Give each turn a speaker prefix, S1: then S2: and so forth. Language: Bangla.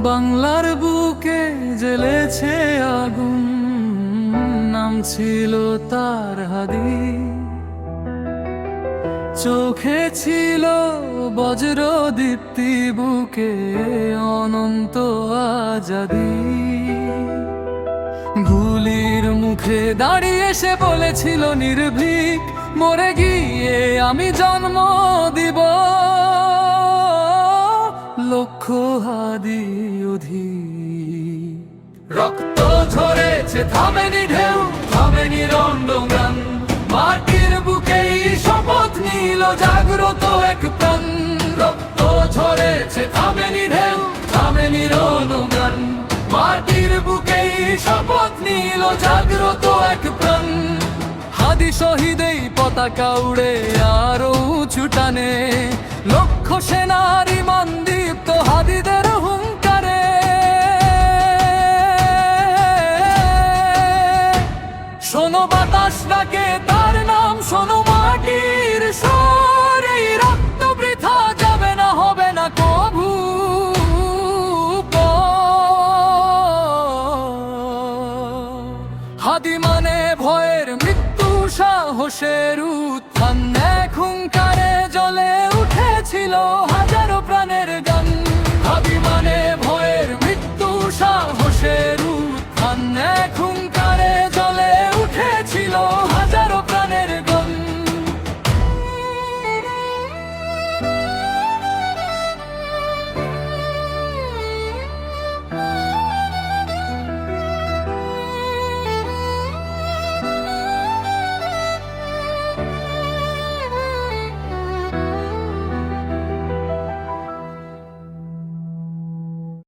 S1: বাংলার বুকে জ্বলেছে আগুন, নাম ছিল তার হাদি। চোখে ছিল বজ্র দীপ্তি, বুকে অনন্ত আজাদি। গুলির মুখে দাঁড়িয়ে সে বলেছিল নির্ভীক, মরে গিয়ে আমি জন্ম দিব লক্ষ হাদি অধিক। রক্ত ঝরেছে থামেনি ঢেউ, থামেনি রণগান, মাটির বুকেই শপথ নিল জাগ্রত এক প্রাণ। রক্ত ঝরেছে থামেনি ঢেউ, থামেনি রণগান, মাটির বুকেই শপথ নিল জাগ্রত এক প্রাণ। হাদি শহীদেই পতাকা উড়ে আরো উঁচু টানে, লক্ষ সেনার ইমান দীপ্ত হাদিদের হুঙ্কারে। শোনো বাতাস ডাকে তার নাম, শোনো মাটির স্বর, এই রক্ত বৃথা যাবে না, হবে না কভু। হাদি মানে ভয়ের মৃত্যু, সাহসের উত্থান, এক হুঙ্কারে জ্বলে উঠেছিল